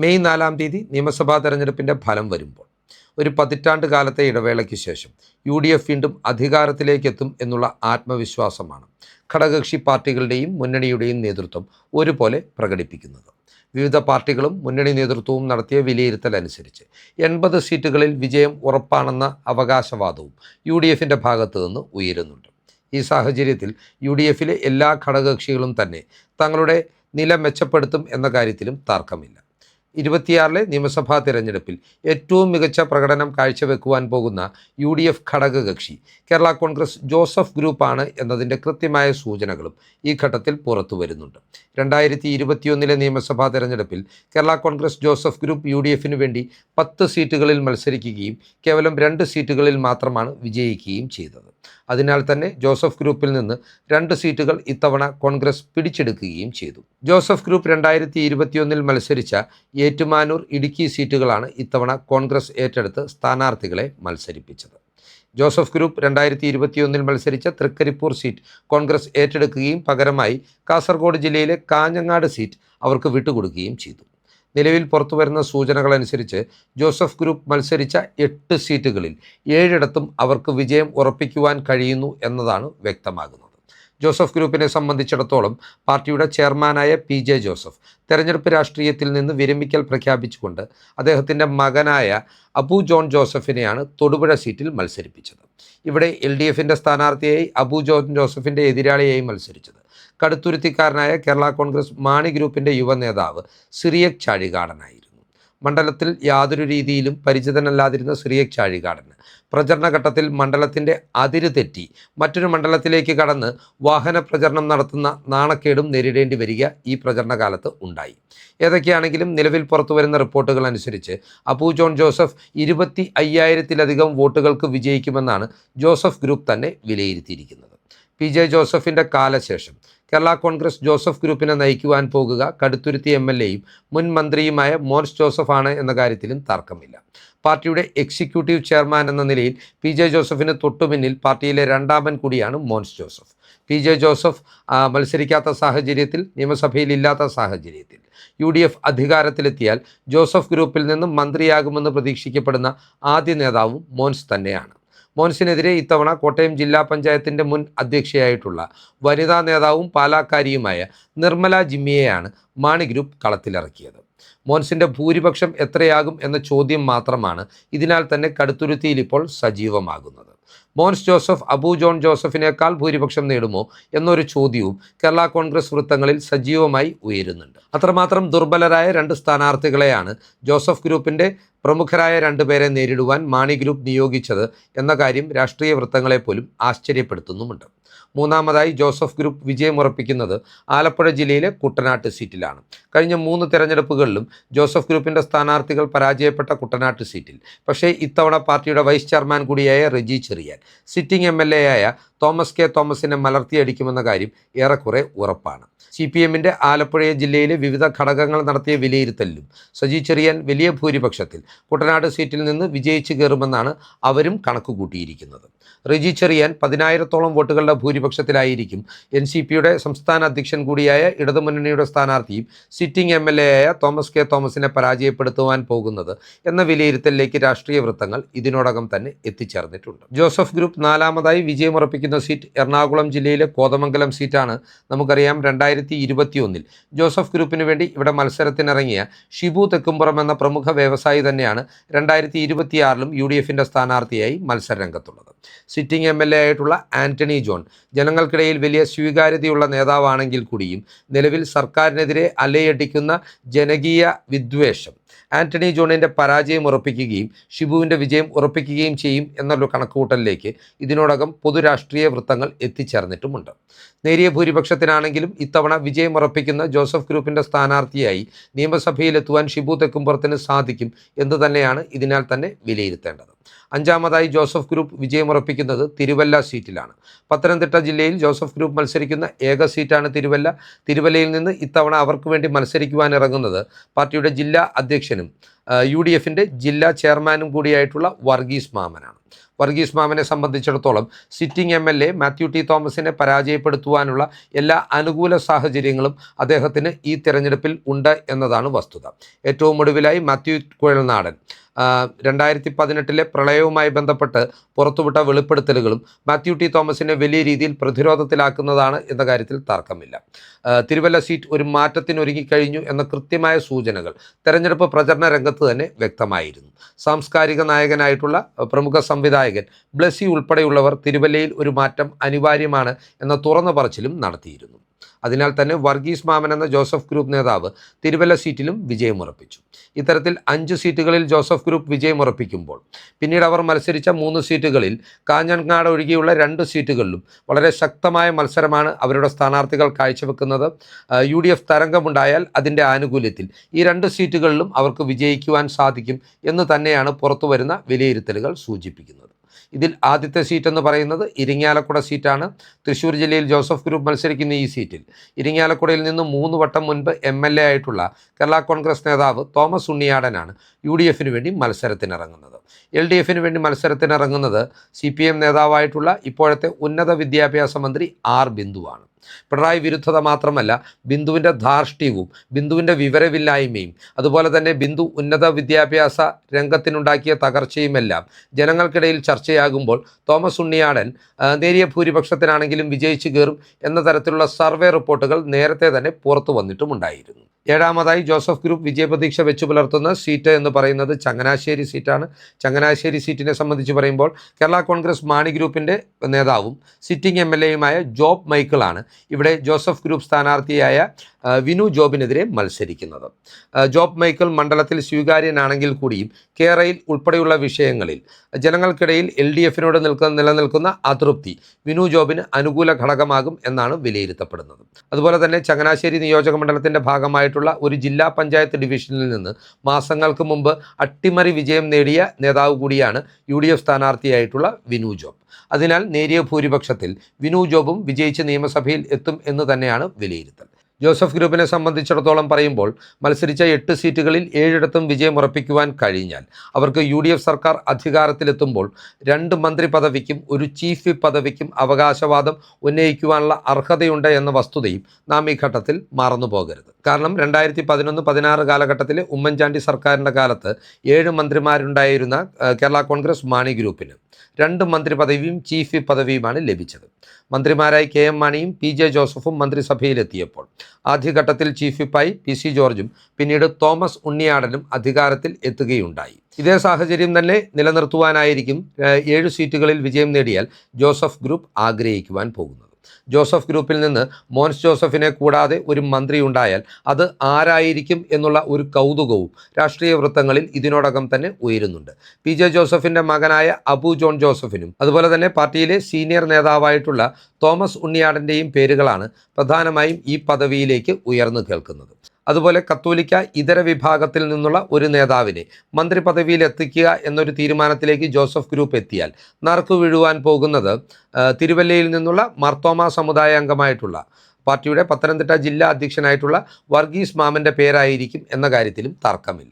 May 4-ാം തീയതി നിയമസഭാ തെരഞ്ഞെടുപ്പിൻ്റെ ഫലം വരുമ്പോൾ ഒരു പതിറ്റാണ്ട് കാലത്തെ ഇടവേളയ്ക്ക് ശേഷം UDF വീണ്ടും അധികാരത്തിലേക്കെത്തും എന്നുള്ള ആത്മവിശ്വാസമാണ് ഘടകകക്ഷി പാർട്ടികളുടെയും മുന്നണിയുടെയും നേതൃത്വം ഒരുപോലെ പ്രകടിപ്പിക്കുന്നത്. വിവിധ പാർട്ടികളും മുന്നണി നേതൃത്വവും നടത്തിയ വിലയിരുത്തൽ അനുസരിച്ച് 80 സീറ്റുകളിൽ വിജയം ഉറപ്പാണെന്ന അവകാശവാദവും UDFിൻ്റെ ഭാഗത്തു നിന്ന് ഉയരുന്നുണ്ട്. ഈ സാഹചര്യത്തിൽ UDFിലെ എല്ലാ ഘടകകക്ഷികളും തന്നെ തങ്ങളുടെ നില മെച്ചപ്പെടുത്തും എന്ന കാര്യത്തിലും തർക്കമില്ല. 26-ലെ നിയമസഭാ തിരഞ്ഞെടുപ്പിൽ ഏറ്റവും മികച്ച പ്രകടനം കാഴ്ചവെക്കുവാൻ പോകുന്ന UDF ഘടകകക്ഷി കേരള കോൺഗ്രസ് ജോസഫ് ഗ്രൂപ്പാണ് എന്നതിൻ്റെ കൃത്യമായ സൂചനകളും ഈ ഘട്ടത്തിൽ പുറത്തു വരുന്നുണ്ട്. 2021-ലെ നിയമസഭാ തിരഞ്ഞെടുപ്പിൽ കേരള കോൺഗ്രസ് ജോസഫ് ഗ്രൂപ്പ് UDFിന് വേണ്ടി 10 സീറ്റുകളിൽ മത്സരിക്കുകയും കേവലം 2 സീറ്റുകളിൽ മാത്രമാണ് വിജയിക്കുകയും ചെയ്തത്. അതിനാൽ തന്നെ ജോസഫ് ഗ്രൂപ്പിൽ നിന്ന് 2 സീറ്റുകൾ ഇത്തവണ കോൺഗ്രസ് പിടിച്ചെടുക്കുകയും ചെയ്തു. ജോസഫ് ഗ്രൂപ്പ് 2021-ൽ മത്സരിച്ച ഏറ്റുമാനൂർ, ഇടുക്കി സീറ്റുകളാണ് ഇത്തവണ കോൺഗ്രസ് ഏറ്റെടുത്ത് സ്ഥാനാർത്ഥികളെ മത്സരിപ്പിച്ചത്. ജോസഫ് ഗ്രൂപ്പ് 2021-ൽ മത്സരിച്ച തൃക്കരിപ്പൂർ സീറ്റ് കോൺഗ്രസ് ഏറ്റെടുക്കുകയും പകരമായി കാസർഗോഡ് ജില്ലയിലെ കാഞ്ഞങ്ങാട് സീറ്റ് അവർക്ക് വിട്ടുകൊടുക്കുകയും ചെയ്തു. നിലവിൽ പുറത്തുവരുന്ന സൂചനകളനുസരിച്ച് ജോസഫ് ഗ്രൂപ്പ് മത്സരിച്ച 8 സീറ്റുകളിൽ 7ഇടത്തും അവർക്ക് വിജയം ഉറപ്പിക്കുവാൻ കഴിയുന്നു എന്നതാണ് വ്യക്തമാകുന്നത്. ജോസഫ് ഗ്രൂപ്പിനെ സംബന്ധിച്ചിടത്തോളം പാർട്ടിയുടെ ചെയർമാനായ PJ ജോസഫ് തെരഞ്ഞെടുപ്പ് രാഷ്ട്രീയത്തിൽ നിന്ന് വിരമിക്കൽ പ്രഖ്യാപിച്ചുകൊണ്ട് അദ്ദേഹത്തിൻ്റെ മകനായ അബു ജോൺ ജോസഫിനെയാണ് തൊടുപുഴ സീറ്റിൽ മത്സരിപ്പിച്ചത്. ഇവിടെ LDFിൻ്റെ സ്ഥാനാർത്ഥിയായി അബു ജോൺ ജോസഫിൻ്റെ എതിരാളിയായി മത്സരിച്ചത് കടുത്തുരുത്തിക്കാരനായ കേരള കോൺഗ്രസ് മാണി ഗ്രൂപ്പിൻ്റെ യുവ നേതാവ് സിറിയക് ചാഴികാടനായിരുന്നു. മണ്ഡലത്തിൽ യാതൊരു രീതിയിലും പരിചിതനല്ലാതിരുന്ന സിറിയക് ചാഴികാടന് പ്രചരണഘട്ടത്തിൽ മണ്ഡലത്തിൻ്റെ അതിര് തെറ്റി മറ്റൊരു മണ്ഡലത്തിലേക്ക് കടന്ന് വാഹന പ്രചരണം നടത്തുന്ന നാണക്കേടും നേരിടേണ്ടി വരിക ഈ പ്രചരണകാലത്ത് ഉണ്ടായി. ഏതൊക്കെയാണെങ്കിലും നിലവിൽ പുറത്തുവരുന്ന റിപ്പോർട്ടുകൾ അനുസരിച്ച് അബു ജോൺ ജോസഫ് 25,000-ത്തിലധികം വോട്ടുകൾക്ക് വിജയിക്കുമെന്നാണ് ജോസഫ് ഗ്രൂപ്പ് തന്നെ വിലയിരുത്തിയിരിക്കുന്നത്. PJ ജോസഫിൻ്റെ കാലശേഷം കേരള കോൺഗ്രസ് ജോസഫ് ഗ്രൂപ്പിനെ നയിക്കുവാൻ പോകുക കടുത്തുരുത്തി MLAയും മുൻ മന്ത്രിയുമായ മോൻസ് ജോസഫ് ആണ് എന്ന കാര്യത്തിലും തർക്കമില്ല. പാർട്ടിയുടെ എക്സിക്യൂട്ടീവ് ചെയർമാൻ എന്ന നിലയിൽ PJ ജോസഫിന് തൊട്ടുപിന്നിൽ പാർട്ടിയിലെ രണ്ടാമൻ കൂടിയാണ് മോൻസ് ജോസഫ്. PJ ജോസഫ് മത്സരിക്കാത്ത സാഹചര്യത്തിൽ, നിയമസഭയിൽ ഇല്ലാത്ത സാഹചര്യത്തിൽ UDF അധികാരത്തിലെത്തിയാൽ ജോസഫ് ഗ്രൂപ്പിൽ നിന്നും മന്ത്രിയാകുമെന്ന് പ്രതീക്ഷിക്കപ്പെടുന്ന ആദ്യ നേതാവും മോൻസ് തന്നെയാണ്. മോൻസിനെതിരെ ഇത്തവണ കോട്ടയം ജില്ലാ പഞ്ചായത്തിൻ്റെ മുൻ അധ്യക്ഷയായിട്ടുള്ള വനിതാ നേതാവും പാലാക്കാരിയുമായ നിർമ്മല ജിമ്മിയെയാണ് മാണി ഗ്രൂപ്പ് കളത്തിലിറക്കിയത്. മോൻസിൻ്റെ ഭൂരിപക്ഷം എത്രയാകും എന്ന ചോദ്യം മാത്രമാണ് ഇതിനാൽ തന്നെ കടുത്തുരുത്തിയിൽ ഇപ്പോൾ സജീവമാകുന്നത്. മോൻസ് ജോസഫ് അബു ജോൺ ജോസഫിനേക്കാൾ ഭൂരിപക്ഷം നേടുമോ എന്നൊരു ചോദ്യവും കേരള കോൺഗ്രസ് വൃത്തങ്ങളിൽ സജീവമായി ഉയരുന്നുണ്ട്. അത്രമാത്രം ദുർബലരായ 2 സ്ഥാനാർത്ഥികളെയാണ് ജോസഫ് ഗ്രൂപ്പിൻ്റെ പ്രമുഖരായ 2 പേരെ നേരിടുവാൻ മാണി ഗ്രൂപ്പ് നിയോഗിച്ചത് എന്ന കാര്യം രാഷ്ട്രീയ വൃത്തങ്ങളെപ്പോലും ആശ്ചര്യപ്പെടുത്തുന്നുമുണ്ട്. മൂന്നാമതായി ജോസഫ് ഗ്രൂപ്പ് വിജയമുറപ്പിക്കുന്നത് ആലപ്പുഴ ജില്ലയിലെ കുട്ടനാട്ട് സീറ്റിലാണ്. കഴിഞ്ഞ 3 തെരഞ്ഞെടുപ്പുകളിലും ജോസഫ് ഗ്രൂപ്പിൻ്റെ സ്ഥാനാർത്ഥികൾ പരാജയപ്പെട്ട കുട്ടനാട്ട് സീറ്റിൽ പക്ഷേ ഇത്തവണ പാർട്ടിയുടെ വൈസ് ചെയർമാൻ കൂടിയായ റെജി ചെറിയാൻ സിറ്റിംഗ് MLA ആയ തോമസ് കെ തോമസിനെ മലർത്തിയടിക്കുമെന്ന കാര്യം ഏറെക്കുറെ ഉറപ്പാണ്. CPMൻ്റെ ആലപ്പുഴ ജില്ലയിലെ വിവിധ ഘടകങ്ങൾ നടത്തിയ വിലയിരുത്തലിലും സജി ചെറിയാൻ വലിയ ഭൂരിപക്ഷത്തിൽ കുട്ടനാട് സീറ്റിൽ നിന്ന് വിജയിച്ചു കയറുമെന്നാണ് അവരും കണക്കുകൂട്ടിയിരിക്കുന്നത്. റെജി ചെറിയാൻ 10,000-ത്തോളം വോട്ടുകളുടെ ഭൂരിപക്ഷത്തിലായിരിക്കും NCPയുടെ സംസ്ഥാന അധ്യക്ഷൻ കൂടിയായ ഇടതുമുന്നണിയുടെ സ്ഥാനാർത്ഥിയും സിറ്റിംഗ് MLA ആയ തോമസ് കെ തോമസിനെ പരാജയപ്പെടുത്തുവാൻ പോകുന്നത് എന്ന വിലയിരുത്തലിലേക്ക് രാഷ്ട്രീയ വൃത്തങ്ങൾ ഇതിനോടകം തന്നെ എത്തിച്ചേർന്നിട്ടുണ്ട്. ജോസഫ് ഗ്രൂപ്പ് 4ാമതായി വിജയമുറപ്പിക്കുന്ന സീറ്റ് എറണാകുളം ജില്ലയിലെ കോതമംഗലം സീറ്റാണ്. നമുക്കറിയാം 2021-ൽ ജോസഫ് ഗ്രൂപ്പിന് വേണ്ടി ഇവിടെ മത്സരത്തിനിറങ്ങിയ ഷിബു തെക്കുംപുറം എന്ന പ്രമുഖ വ്യവസായി തന്നെയാണ് 2026-ലും UDFിൻ്റെ സ്ഥാനാർത്ഥിയായി മത്സരരംഗത്തുള്ളത്. സിറ്റിംഗ് MLA ആയിട്ടുള്ള ആന്റണി ജോൺ ജനങ്ങൾക്കിടയിൽ വലിയ സ്വീകാര്യതയുള്ള നേതാവാണെങ്കിൽ കൂടിയും നിലവിൽ സർക്കാരിനെതിരെ അലയടിക്കുന്ന ജനകീയ വിദ്വേഷം ആന്റണി ജോണിൻ്റെ പരാജയം ഉറപ്പിക്കുകയും ഷിബുവിൻ്റെ വിജയം ഉറപ്പിക്കുകയും ചെയ്യും എന്നുള്ള കണക്കുകൂട്ടലിലേക്ക് ഇതിനോടകം പൊതുരാഷ്ട്രീയ വൃത്തങ്ങൾ എത്തിച്ചേർന്നിട്ടുമുണ്ട്. നേരിയ ഭൂരിപക്ഷത്തിനാണെങ്കിലും ഇത്തവണ വിജയം ഉറപ്പിക്കുന്ന ജോസഫ് ഗ്രൂപ്പിൻ്റെ സ്ഥാനാർത്ഥിയായി നിയമസഭയിലെത്തുവാൻ ഷിബു തെക്കുംപുറത്തിന് സാധിക്കും എന്ന് തന്നെയാണ് ഇതിനാൽ തന്നെ വിലയിരുത്തേണ്ടത്. 5ാമതായി ജോസഫ് ഗ്രൂപ്പ് വിജയമുറപ്പിക്കുന്നത് തിരുവല്ല സീറ്റിലാണ്. പത്തനംതിട്ട ജില്ലയിൽ ജോസഫ് ഗ്രൂപ്പ് മത്സരിക്കുന്ന ഏക സീറ്റാണ് തിരുവല്ല. തിരുവല്ലയിൽ നിന്ന് ഇത്തവണ അവർക്ക് വേണ്ടി മത്സരിക്കുവാൻ ഇറങ്ങുന്നത് പാർട്ടിയുടെ ജില്ലാ അധ്യക്ഷനും UDFിൻ്റെ ജില്ലാ ചെയർമാനും കൂടിയായിട്ടുള്ള വർഗീസ് മാമനാണ്. വർഗീസ് മാമനെ സംബന്ധിച്ചിടത്തോളം സിറ്റിംഗ് MLA മാത്യു ടി തോമസിനെ പരാജയപ്പെടുത്തുവാനുള്ള എല്ലാ അനുകൂല സാഹചര്യങ്ങളും അദ്ദേഹത്തിന് ഈ തെരഞ്ഞെടുപ്പിൽ ഉണ്ട് എന്നതാണ് വസ്തുത. ഏറ്റവും ഒടുവിലായി മാത്യു കുഴൽനാടൻ 2018 പ്രളയവുമായി ബന്ധപ്പെട്ട് പുറത്തുവിട്ട വെളിപ്പെടുത്തലുകളും മാത്യു ടി തോമസിനെ വലിയ രീതിയിൽ പ്രതിരോധത്തിലാക്കുന്നതാണ് എന്ന കാര്യത്തിൽ തർക്കമില്ല. തിരുവല്ല സീറ്റ് ഒരു മാറ്റത്തിനൊരുങ്ങിക്കഴിഞ്ഞു എന്ന കൃത്യമായ സൂചനകൾ തെരഞ്ഞെടുപ്പ് പ്രചരണ രംഗത്ത് തന്നെ വ്യക്തമായിരുന്നു. സാംസ്കാരിക നായകനായിട്ടുള്ള പ്രമുഖ സംവിധായകൻ ബ്ലസി ഉൾപ്പെടെയുള്ളവർ തിരുവല്ലയിൽ ഒരു മാറ്റം അനിവാര്യമാണ് എന്ന തുറന്ന പറച്ചിലും നടത്തിയിരുന്നു. അതിനാൽ തന്നെ വർഗീസ് മാമൻ എന്ന ജോസഫ് ഗ്രൂപ്പ് നേതാവ് തിരുവല്ല സീറ്റിലും വിജയമുറപ്പിച്ചു. ഇത്തരത്തിൽ 5 സീറ്റുകളിൽ ജോസഫ് ഗ്രൂപ്പ് വിജയമുറപ്പിക്കുമ്പോൾ പിന്നീട് അവർ മത്സരിച്ച 3 സീറ്റുകളിൽ കാഞ്ഞങ്ങാട് ഒഴികെയുള്ള 2 സീറ്റുകളിലും വളരെ ശക്തമായ മത്സരമാണ് അവരുടെ സ്ഥാനാർത്ഥികൾ കാഴ്ചവെക്കുന്നത്. UDF തരംഗമുണ്ടായാൽ അതിൻ്റെ ആനുകൂല്യത്തിൽ ഈ 2 സീറ്റുകളിലും അവർക്ക് വിജയിക്കുവാൻ സാധിക്കും എന്ന് തന്നെയാണ് പുറത്തുവരുന്ന വിലയിരുത്തലുകൾ സൂചിപ്പിക്കുന്നത്. ഇതിൽ ആദ്യത്തെ സീറ്റ് എന്ന് പറയുന്നത് ഇരിങ്ങാലക്കുട സീറ്റാണ്. തൃശ്ശൂർ ജില്ലയിൽ ജോസഫ് ഗ്രൂപ്പ് മത്സരിക്കുന്ന ഈ സീറ്റിൽ ഇരിങ്ങാലക്കുടയിൽ നിന്ന് 3 വട്ടം മുൻപ് MLA ആയിട്ടുള്ള കേരള കോൺഗ്രസ് നേതാവ് തോമസ് ഉണ്ണിയാടനാണ് UDFന് വേണ്ടി മത്സരത്തിനിറങ്ങുന്നത്. LDFന് വേണ്ടി മത്സരത്തിനിറങ്ങുന്നത് CPM നേതാവായിട്ടുള്ള ഇപ്പോഴത്തെ ഉന്നത വിദ്യാഭ്യാസ മന്ത്രി R ബിന്ദുവാണ്. പിണറായി വിരുദ്ധത മാത്രമല്ല, ബിന്ദുവിൻ്റെ ധാർഷ്ട്യവും ബിന്ദുവിൻ്റെ വിവരമില്ലായ്മയും അതുപോലെ തന്നെ ബിന്ദു ഉന്നത വിദ്യാഭ്യാസ രംഗത്തിനുണ്ടാക്കിയ തകർച്ചയുമെല്ലാം ജനങ്ങൾക്കിടയിൽ ചർച്ചയാകുമ്പോൾ തോമസ് ഉണ്ണിയാടൻ നേരിയ ഭൂരിപക്ഷത്തിനാണെങ്കിലും വിജയിച്ചു കയറും എന്ന തരത്തിലുള്ള സർവേ റിപ്പോർട്ടുകൾ നേരത്തെ തന്നെ പുറത്തു വന്നിട്ടുമുണ്ടായിരുന്നു. 7ാമതായി ജോസഫ് ഗ്രൂപ്പ് വിജയപ്രതീക്ഷ വെച്ചു പുലർത്തുന്ന സീറ്റ് എന്ന് പറയുന്നത് ചങ്ങനാശ്ശേരി സീറ്റാണ്. ചങ്ങനാശ്ശേരി സീറ്റിനെ സംബന്ധിച്ച് പറയുമ്പോൾ കേരള കോൺഗ്രസ് മാണി ഗ്രൂപ്പിൻ്റെ നേതാവും സിറ്റിംഗ് MLAയുമായ ജോബ് മൈക്കിളാണ് ഇവിടെ ജോസഫ് ഗ്രൂപ്പ് സ്ഥാനാർത്ഥിയായ വിനു ജോബിനെതിരെ മത്സരിക്കുന്നത്. ജോബ് മൈക്കിൾ മണ്ഡലത്തിൽ സ്വീകാര്യനാണെങ്കിൽ കൂടിയും കേരയിൽ ഉൾപ്പെടെയുള്ള വിഷയങ്ങളിൽ ജനങ്ങൾക്കിടയിൽ LDFനോട് നിലനിൽക്കുന്ന അതൃപ്തി വിനു ജോബിന് അനുകൂല ഘടകമാകും എന്നാണ് വിലയിരുത്തപ്പെടുന്നത്. അതുപോലെ തന്നെ ചങ്ങനാശ്ശേരി നിയോജക മണ്ഡലത്തിൻ്റെ ഭാഗമായിട്ടുള്ള ഒരു ജില്ലാ പഞ്ചായത്ത് ഡിവിഷനിൽ നിന്ന് മാസങ്ങൾക്ക് മുമ്പ് അട്ടിമറി വിജയം നേടിയ നേതാവ് കൂടിയാണ് UDF സ്ഥാനാർത്ഥിയായിട്ടുള്ള വിനു ജോബ്. അതിനാൽ നേരിയ ഭൂരിപക്ഷത്തിൽ വിനു ജോബും വിജയിച്ച് നിയമസഭയിൽ എത്തും എന്ന് തന്നെയാണ് വിലയിരുത്തൽ. ജോസഫ് ഗ്രൂപ്പിനെ സംബന്ധിച്ചിടത്തോളം പറയുമ്പോൾ മത്സരിച്ച 8 സീറ്റുകളിൽ 7ഇടത്തും വിജയമുറപ്പിക്കുവാൻ കഴിഞ്ഞാൽ അവർക്ക് UDF സർക്കാർ അധികാരത്തിലെത്തുമ്പോൾ 2 മന്ത്രി പദവിക്കും ഒരു ചീഫ് വിപ്പ് പദവിക്കും അവകാശവാദം ഉന്നയിക്കുവാനുള്ള അർഹതയുണ്ട് എന്ന വസ്തുതയും നാം ഈ ഘട്ടത്തിൽ മറന്നു പോകരുത്. കാരണം 2011-16 കാലഘട്ടത്തിലെ ഉമ്മൻചാണ്ടി സർക്കാരിൻ്റെ കാലത്ത് 7 മന്ത്രിമാരുണ്ടായിരുന്ന കേരള കോൺഗ്രസ് മാണി ഗ്രൂപ്പിന് 2 മന്ത്രി പദവിയും ചീഫ് വിപ്പ് പദവിയുമാണ് ലഭിച്ചത്. മന്ത്രിമാരായി KM മാണിയും PJ ജോസഫും മന്ത്രിസഭയിലെത്തിയപ്പോൾ ആദ്യഘട്ടത്തിൽ ചീഫ് വിപ്പായി PC ജോർജും പിന്നീട് തോമസ് ഉണ്ണിയാടനും അധികാരത്തിൽ എത്തുകയുണ്ടായി. ഇതേ സാഹചര്യം തന്നെ നിലനിർത്തുവാനായിരിക്കും 7 സീറ്റുകളിൽ വിജയം നേടിയാൽ ജോസഫ് ഗ്രൂപ്പ് ആഗ്രഹിക്കുവാൻ പോകുന്നത്. ജോസഫ് ഗ്രൂപ്പിൽ നിന്ന് മോൻസ് ജോസഫിനെ കൂടാതെ ഒരു മന്ത്രി ഉണ്ടായാൽ അത് ആരായിരിക്കും എന്നുള്ള ഒരു കൗതുകവും രാഷ്ട്രീയ വൃത്തങ്ങളിൽ ഇതിനോടകം തന്നെ ഉയരുന്നുണ്ട്. PJ ജോസഫിൻ്റെ മകനായ അബു ജോൺ ജോസഫിനും അതുപോലെ തന്നെ പാർട്ടിയിലെ സീനിയർ നേതാവായിട്ടുള്ള തോമസ് ഉണ്ണിയാടൻ്റെയും പേരുകളാണ് പ്രധാനമായും ഈ പദവിയിലേക്ക് ഉയർന്നു കേൾക്കുന്നത്. അതുപോലെ കത്തോലിക്ക ഇതര വിഭാഗത്തിൽ നിന്നുള്ള ഒരു നേതാവിനെ മന്ത്രി പദവിയിൽ എത്തിക്കുക എന്നൊരു തീരുമാനത്തിലേക്ക് ജോസഫ് ഗ്രൂപ്പ് എത്തിയാൽ നറുക്കു വീഴുവാൻ പോകുന്നത് തിരുവല്ലയിൽ നിന്നുള്ള മാർത്തോമാ സമുദായ അംഗമായിട്ടുള്ള പാർട്ടിയുടെ പത്തനംതിട്ട ജില്ലാ അധ്യക്ഷനായിട്ടുള്ള വർഗീസ് മാമൻ്റെ പേരായിരിക്കും എന്ന കാര്യത്തിലും തർക്കമില്ല.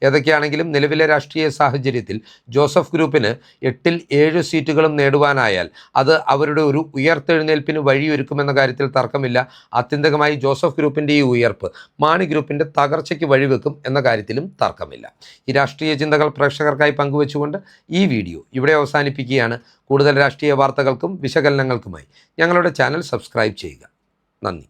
ഏതൊക്കെയാണെങ്കിലും നിലവിലെ രാഷ്ട്രീയ സാഹചര്യത്തിൽ ജോസഫ് ഗ്രൂപ്പിന് 8ൽ 7 സീറ്റുകളും നേടുവാനായാൽ അത് അവരുടെ ഒരു ഉയർത്തെഴുന്നേൽപ്പിന് വഴിയൊരുക്കുമെന്ന കാര്യത്തിൽ തർക്കമില്ല. ആത്യന്തികമായി ജോസഫ് ഗ്രൂപ്പിൻ്റെ ഈ ഉയർപ്പ് മാണി ഗ്രൂപ്പിൻ്റെ തകർച്ചയ്ക്ക് വഴിവെക്കും എന്ന കാര്യത്തിലും തർക്കമില്ല. ഈ രാഷ്ട്രീയ ചിന്തകൾ പ്രേക്ഷകർക്കായി പങ്കുവെച്ചുകൊണ്ട് ഈ വീഡിയോ ഇവിടെ അവസാനിപ്പിക്കുകയാണ്. കൂടുതൽ രാഷ്ട്രീയ വാർത്തകൾക്കും വിശകലനങ്ങൾക്കുമായി ഞങ്ങളുടെ ചാനൽ സബ്സ്ക്രൈബ് ചെയ്യുക. നന്ദി.